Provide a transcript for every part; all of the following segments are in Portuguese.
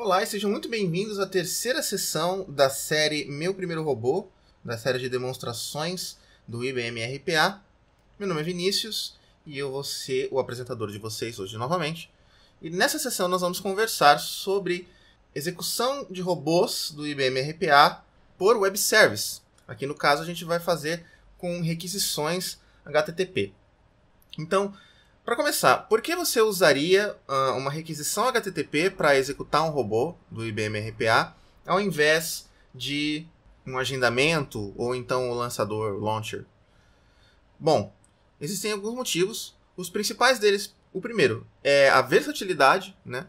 Olá e sejam muito bem-vindos à terceira sessão da série Meu Primeiro Robô, da série de demonstrações do IBM RPA. Meu nome é Vinícius e eu vou ser o apresentador de vocês hoje novamente. E nessa sessão nós vamos conversar sobre execução de robôs do IBM RPA por Web Service. Aqui no caso a gente vai fazer com requisições HTTP. Então, para começar, por que você usaria uma requisição HTTP para executar um robô do IBM RPA ao invés de um agendamento ou então o lançador, launcher? Bom, existem alguns motivos. Os principais deles, o primeiro, é a versatilidade, né,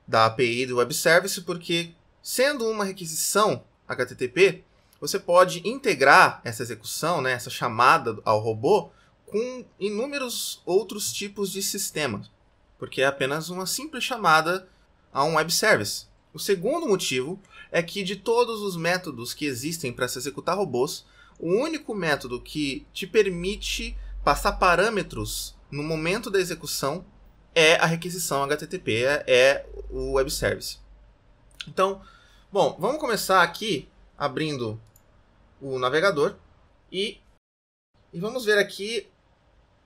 da API do Web Service, porque sendo uma requisição HTTP, você pode integrar essa execução, né, essa chamada ao robô, com inúmeros outros tipos de sistemas, porque é apenas uma simples chamada a um web service. O segundo motivo é que de todos os métodos que existem para se executar robôs, o único método que te permite passar parâmetros no momento da execução é a requisição HTTP, é o web service. Então, bom, vamos começar aqui abrindo o navegador e vamos ver aqui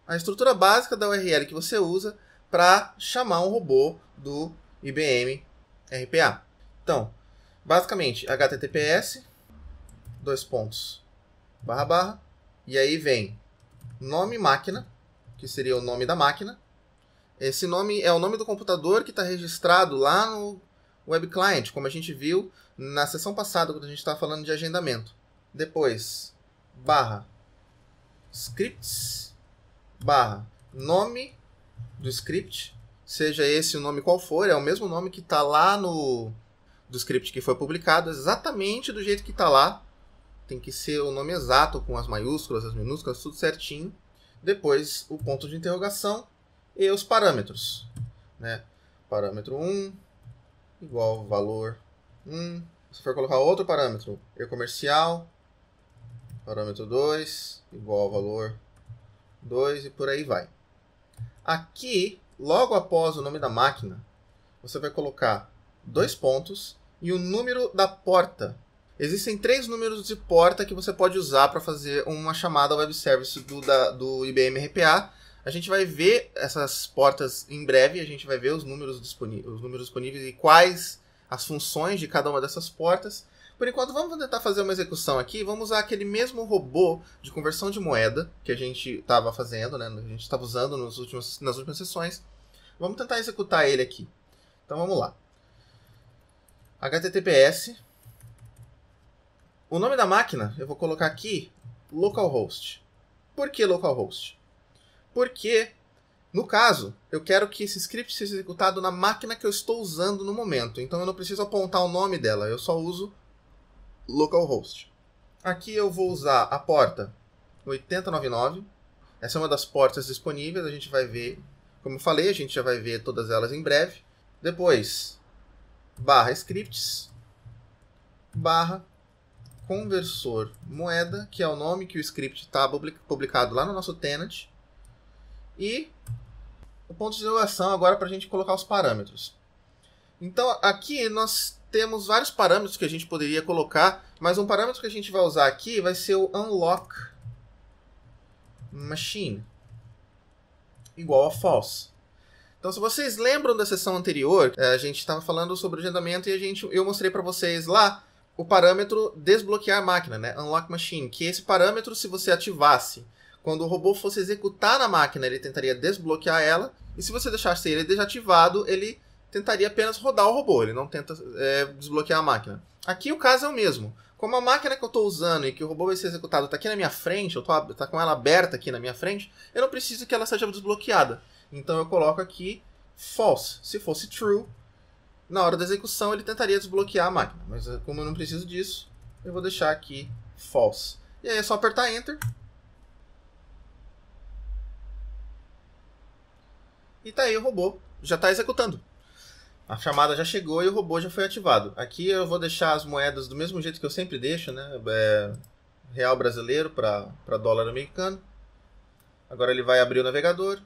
a estrutura básica da URL que você usa para chamar um robô do IBM RPA. Então, basicamente, https, // e aí vem nome máquina, que seria o nome da máquina. Esse nome é o nome do computador que está registrado lá no Web Client, como a gente viu na sessão passada, quando a gente estava falando de agendamento. Depois, /scripts, nome do script, seja esse o nome qual for, é o mesmo nome que está lá do script que foi publicado, exatamente do jeito que está lá. Tem que ser o nome exato, com as maiúsculas, as minúsculas, tudo certinho. Depois o ponto de interrogação e os parâmetros, né? Parâmetro 1 igual valor 1. Se for colocar outro parâmetro, e-comercial, parâmetro 2 igual valor 2 e por aí vai. Aqui, logo após o nome da máquina, você vai colocar 2 pontos e o número da porta. Existem 3 números de porta que você pode usar para fazer uma chamada web service do IBM RPA. A gente vai ver essas portas em breve, a gente vai ver os números disponíveis e quais as funções de cada uma dessas portas. Por enquanto, vamos tentar fazer uma execução aqui. Vamos usar aquele mesmo robô de conversão de moeda que a gente estava fazendo, né? A gente estava usando nas últimas sessões. Vamos tentar executar ele aqui. Então, vamos lá. HTTPS. O nome da máquina, eu vou colocar aqui localhost. Por que localhost? Porque, no caso, eu quero que esse script seja executado na máquina que eu estou usando no momento. Então, eu não preciso apontar o nome dela. Eu só uso localhost. Aqui eu vou usar a porta 8099. Essa é uma das portas disponíveis. A gente vai ver, como eu falei, a gente já vai ver todas elas em breve. Depois, /scripts, /conversor moeda, que é o nome que o script está publicado lá no nosso tenant. E o ponto de interrogação agora para a gente colocar os parâmetros. Então, aqui nós temos vários parâmetros que a gente poderia colocar, mas um parâmetro que a gente vai usar aqui vai ser o unlock machine igual a false. Então, se vocês lembram da sessão anterior, a gente estava falando sobre agendamento e eu mostrei para vocês lá o parâmetro desbloquear máquina, né? Unlock machine, que esse parâmetro, se você ativasse, quando o robô fosse executar na máquina, ele tentaria desbloquear ela, e se você deixasse ele desativado, ele tentaria apenas rodar o robô, ele não tenta desbloquear a máquina. Aqui o caso é o mesmo. Como a máquina que eu estou usando e que o robô vai ser executado está aqui na minha frente, está com ela aberta aqui na minha frente, eu não preciso que ela seja desbloqueada. Então eu coloco aqui false. Se fosse true, na hora da execução ele tentaria desbloquear a máquina. Mas como eu não preciso disso, eu vou deixar aqui false. E aí é só apertar Enter. E tá aí o robô, já está executando. A chamada já chegou e o robô já foi ativado. Aqui eu vou deixar as moedas do mesmo jeito que eu sempre deixo, né? Real brasileiro para dólar americano. Agora ele vai abrir o navegador.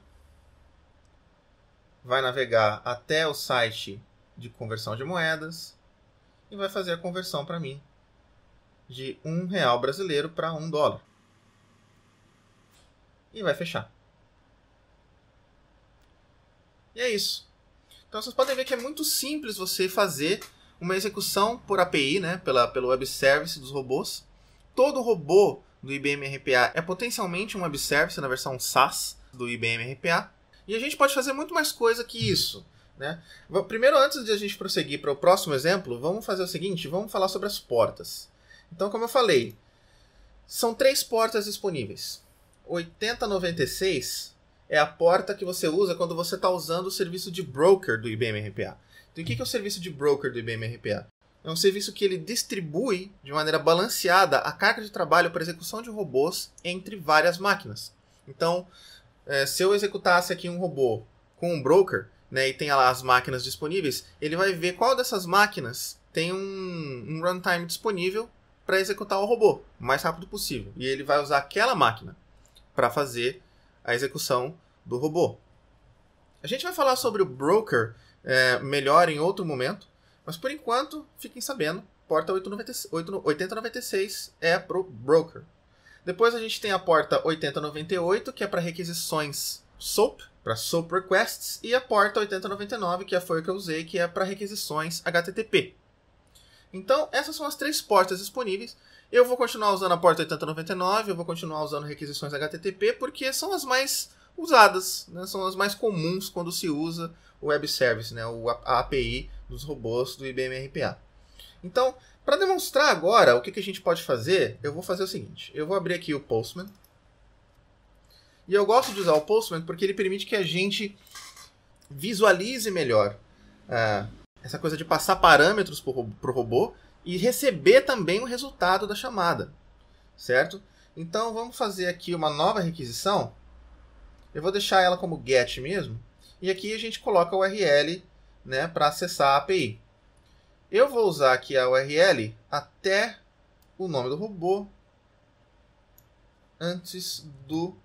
Vai navegar até o site de conversão de moedas e vai fazer a conversão para mim de R$1 brasileiro para $1. E vai fechar. E é isso. Então vocês podem ver que é muito simples você fazer uma execução por API, né, pelo web service dos robôs. Todo robô do IBM RPA é potencialmente um web service na versão SaaS do IBM RPA. E a gente pode fazer muito mais coisa que isso, né? Primeiro, antes de a gente prosseguir para o próximo exemplo, vamos fazer o seguinte, vamos falar sobre as portas. Então, como eu falei, são 3 portas disponíveis. 8096 é a porta que você usa quando você está usando o serviço de broker do IBM RPA. Então, o que é o serviço de broker do IBM RPA? É um serviço que ele distribui de maneira balanceada a carga de trabalho para execução de robôs entre várias máquinas. Então, se eu executasse aqui um robô com um broker, né, e tem lá as máquinas disponíveis, ele vai ver qual dessas máquinas tem um runtime disponível para executar o robô o mais rápido possível. E ele vai usar aquela máquina para fazer a execução do robô. A gente vai falar sobre o broker melhor em outro momento, mas por enquanto, fiquem sabendo, porta 8096 é para o broker. Depois a gente tem a porta 8098, que é para requisições SOAP, para SOAP Requests, e a porta 8099, que foi a que eu usei, que é para requisições HTTP. Então, essas são as 3 portas disponíveis. Eu vou continuar usando a porta 8099, eu vou continuar usando requisições HTTP, porque são as mais usadas, né? São as mais comuns quando se usa o web service, né? A API dos robôs do IBM RPA. Então, para demonstrar agora o que a gente pode fazer, eu vou fazer o seguinte. Eu vou abrir aqui o Postman. E eu gosto de usar o Postman porque ele permite que a gente visualize melhor essa coisa de passar parâmetros para o robô e receber também o resultado da chamada, certo? Então vamos fazer aqui uma nova requisição. Eu vou deixar ela como GET mesmo. E aqui a gente coloca a URL, né, para acessar a API. Eu vou usar aqui a URL até o nome do robô antes do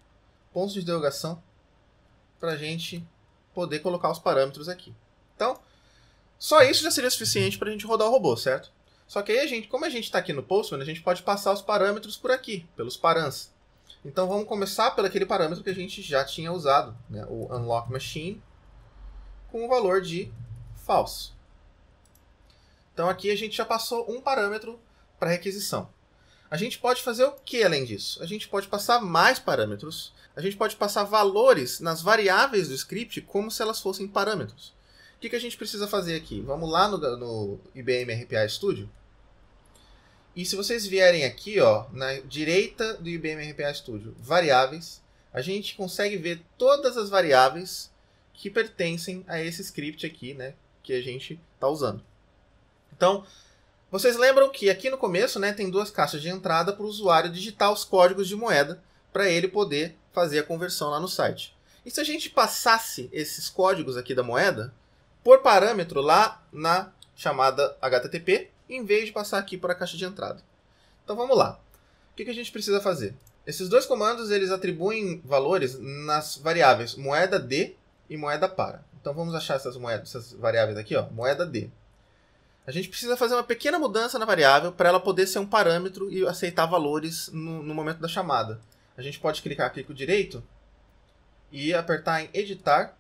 ponto de interrogação para a gente poder colocar os parâmetros aqui. Então, só isso já seria suficiente para a gente rodar o robô, certo? Só que aí, como a gente está aqui no Postman, a gente pode passar os parâmetros por aqui, pelos params. Então vamos começar pelo aquele parâmetro que a gente já tinha usado, né? O unlock machine, com o valor de false. Então aqui a gente já passou um parâmetro para requisição. A gente pode fazer o que além disso? A gente pode passar mais parâmetros, a gente pode passar valores nas variáveis do script como se elas fossem parâmetros. O que a gente precisa fazer aqui? Vamos lá no IBM RPA Studio. E se vocês vierem aqui, ó, na direita do IBM RPA Studio, variáveis, a gente consegue ver todas as variáveis que pertencem a esse script aqui, né, que a gente está usando. Então, vocês lembram que aqui no começo, né, tem 2 caixas de entrada para o usuário digitar os códigos de moeda para ele poder fazer a conversão lá no site. E se a gente passasse esses códigos aqui da moeda por parâmetro lá na chamada HTTP, em vez de passar aqui por a caixa de entrada? Então vamos lá. O que a gente precisa fazer? Esses 2 comandos eles atribuem valores nas variáveis moeda D e moeda para. Então vamos achar essas variáveis aqui, ó, moeda D. A gente precisa fazer uma pequena mudança na variável para ela poder ser um parâmetro e aceitar valores no momento da chamada. A gente pode clicar aqui com o direito e apertar em editar.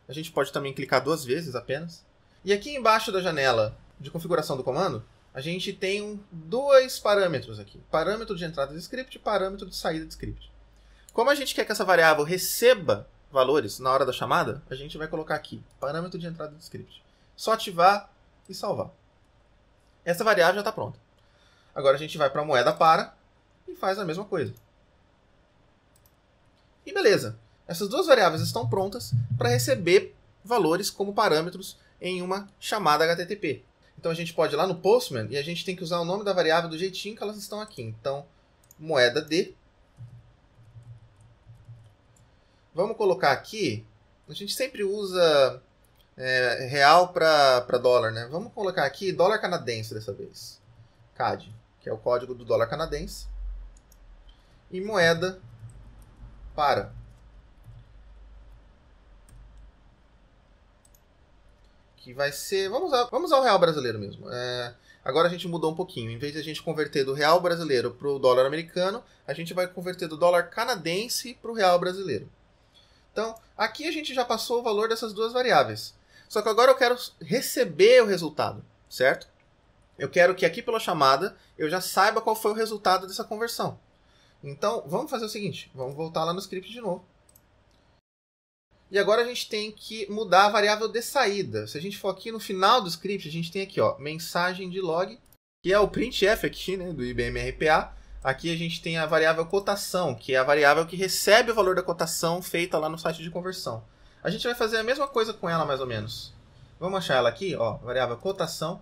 A gente pode também clicar 2 vezes apenas. E aqui embaixo da janela de configuração do comando, a gente tem 2 parâmetros aqui. Parâmetro de entrada de script e parâmetro de saída de script. Como a gente quer que essa variável receba valores na hora da chamada, a gente vai colocar aqui, parâmetro de entrada de script. Só ativar e salvar. Essa variável já está pronta. Agora a gente vai para a moeda para e faz a mesma coisa. E beleza. Essas 2 variáveis estão prontas para receber valores como parâmetros em uma chamada HTTP. Então a gente pode ir lá no Postman e a gente tem que usar o nome da variável do jeitinho que elas estão aqui. Então, moeda D. Vamos colocar aqui, a gente sempre usa real para dólar, né? Vamos colocar aqui dólar canadense dessa vez. CAD, que é o código do dólar canadense. E moeda para, que vai ser... Vamos usar o real brasileiro mesmo. Agora a gente mudou um pouquinho. Em vez de a gente converter do real brasileiro para o dólar americano, a gente vai converter do dólar canadense para o real brasileiro. Então, aqui a gente já passou o valor dessas duas variáveis. Só que agora eu quero receber o resultado, certo? Eu quero que aqui pela chamada eu já saiba qual foi o resultado dessa conversão. Então, vamos fazer o seguinte. Vamos voltar lá no script de novo. E agora a gente tem que mudar a variável de saída. Se a gente for aqui no final do script, a gente tem aqui, ó, mensagem de log, que é o printf aqui, né, do IBM RPA. Aqui a gente tem a variável cotação, que é a variável que recebe o valor da cotação feita lá no site de conversão. A gente vai fazer a mesma coisa com ela, mais ou menos. Vamos achar ela aqui, ó, variável cotação.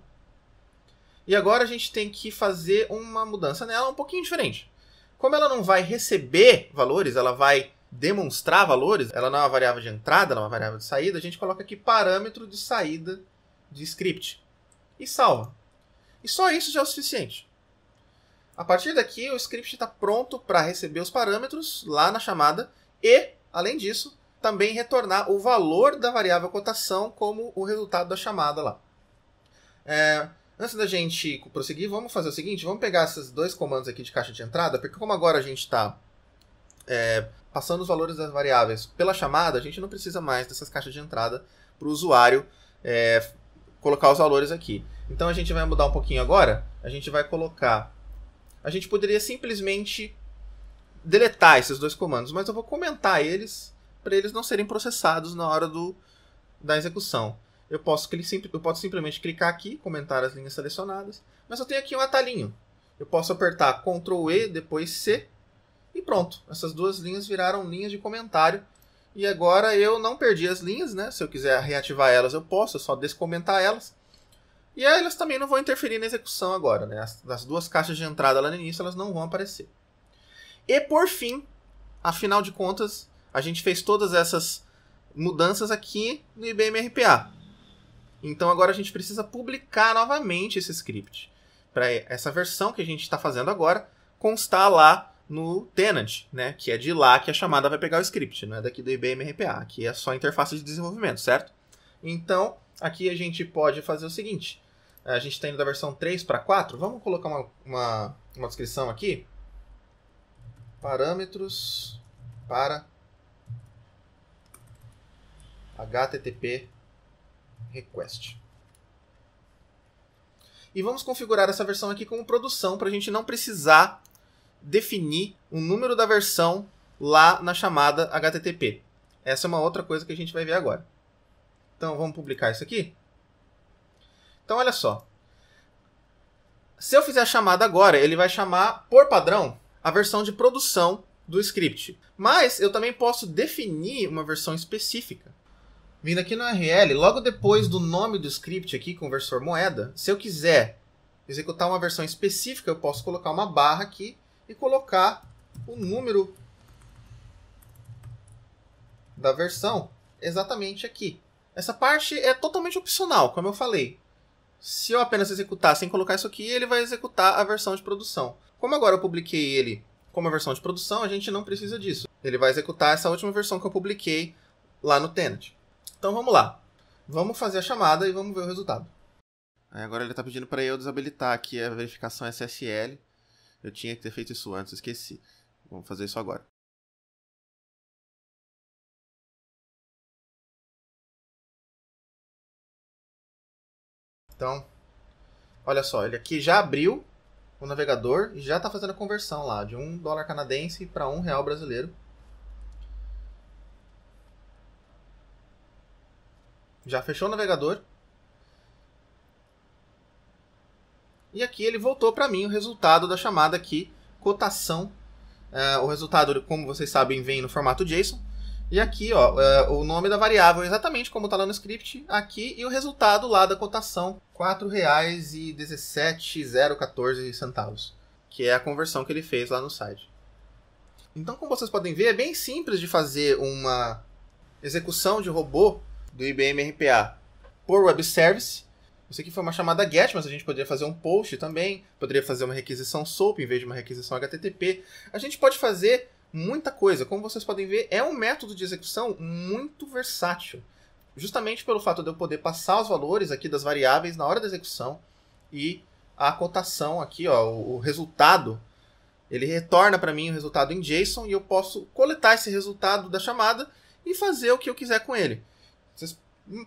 E agora a gente tem que fazer uma mudança nela um pouquinho diferente. Como ela não vai receber valores, ela vai demonstrar valores, ela não é uma variável de entrada, ela é uma variável de saída, a gente coloca aqui parâmetro de saída de script. E salva. E só isso já é o suficiente. A partir daqui, o script está pronto para receber os parâmetros lá na chamada e, além disso, também retornar o valor da variável cotação como o resultado da chamada lá. Antes da gente prosseguir, vamos fazer o seguinte, vamos pegar esses dois comandos aqui de caixa de entrada, porque como agora a gente está passando os valores das variáveis pela chamada, a gente não precisa mais dessas caixas de entrada para o usuário colocar os valores aqui. Então a gente vai mudar um pouquinho agora, a gente vai colocar... A gente poderia simplesmente deletar esses dois comandos, mas eu vou comentar eles para eles não serem processados na hora da execução. Eu posso simplesmente clicar aqui, comentar as linhas selecionadas, mas eu tenho aqui um atalhinho. Eu posso apertar Ctrl E, depois C, e pronto. Essas duas linhas viraram linhas de comentário. E agora eu não perdi as linhas, né? Se eu quiser reativar elas, eu posso, é só descomentar elas. E aí elas também não vão interferir na execução agora, né? As duas caixas de entrada lá no início, elas não vão aparecer. E por fim, afinal de contas, a gente fez todas essas mudanças aqui no IBM RPA. Então agora a gente precisa publicar novamente esse script. Para essa versão que a gente está fazendo agora constar lá no tenant, né? Que é de lá que a chamada vai pegar o script, não é daqui do IBM RPA. Aqui é só interface de desenvolvimento, certo? Então, aqui a gente pode fazer o seguinte. A gente está indo da versão 3 para 4. Vamos colocar uma descrição aqui. Parâmetros para HTTP request. E vamos configurar essa versão aqui como produção para a gente não precisar definir o número da versão lá na chamada HTTP. Essa é uma outra coisa que a gente vai ver agora. Então vamos publicar isso aqui. Então olha só. Se eu fizer a chamada agora, ele vai chamar por padrão a versão de produção do script. Mas eu também posso definir uma versão específica. Vindo aqui no URL, logo depois do nome do script aqui, conversor moeda, se eu quiser executar uma versão específica, eu posso colocar uma barra aqui e colocar o número da versão exatamente aqui. Essa parte é totalmente opcional, como eu falei. Se eu apenas executar sem colocar isso aqui, ele vai executar a versão de produção. Como agora eu publiquei ele como a versão de produção, a gente não precisa disso. Ele vai executar essa última versão que eu publiquei lá no tenant. Então vamos lá. Vamos fazer a chamada e vamos ver o resultado. Agora ele está pedindo para eu desabilitar aqui a verificação SSL. Eu tinha que ter feito isso antes, esqueci. Vamos fazer isso agora. Então, olha só, ele aqui já abriu o navegador e já está fazendo a conversão lá de $1 canadense para R$1 brasileiro. Já fechou o navegador. E aqui ele voltou para mim o resultado da chamada aqui, cotação. O resultado, como vocês sabem, vem no formato JSON. E aqui, ó, o nome da variável, exatamente como está lá no script, aqui, e o resultado lá da cotação, R$4,17014, que é a conversão que ele fez lá no site. Então, como vocês podem ver, é bem simples de fazer uma execução de robô do IBM RPA por web service. Isso aqui foi uma chamada GET, mas a gente poderia fazer um POST também, poderia fazer uma requisição SOAP em vez de uma requisição HTTP. A gente pode fazer muita coisa. Como vocês podem ver, é um método de execução muito versátil. justamente pelo fato de eu poder passar os valores aqui das variáveis na hora da execução e a cotação aqui, ó, o resultado, ele retorna para mim o resultado em JSON e eu posso coletar esse resultado da chamada e fazer o que eu quiser com ele. Vocês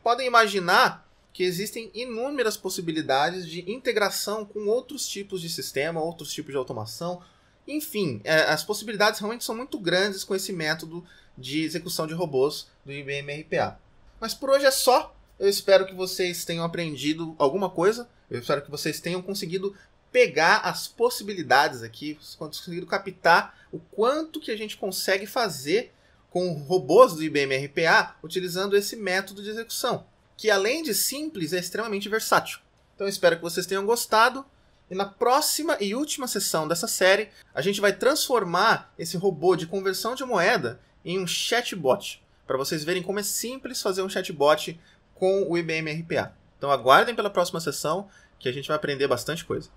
podem imaginar que existem inúmeras possibilidades de integração com outros tipos de sistema, outros tipos de automação. Enfim, as possibilidades realmente são muito grandes com esse método de execução de robôs do IBM RPA. Mas por hoje é só. Eu espero que vocês tenham aprendido alguma coisa. Eu espero que vocês tenham conseguido pegar as possibilidades aqui, conseguido captar o quanto que a gente consegue fazer com robôs do IBM RPA utilizando esse método de execução, que além de simples, é extremamente versátil. Então eu espero que vocês tenham gostado. E na próxima e última sessão dessa série, a gente vai transformar esse robô de conversão de moeda em um chatbot, para vocês verem como é simples fazer um chatbot com o IBM RPA. Então aguardem pela próxima sessão, que a gente vai aprender bastante coisa.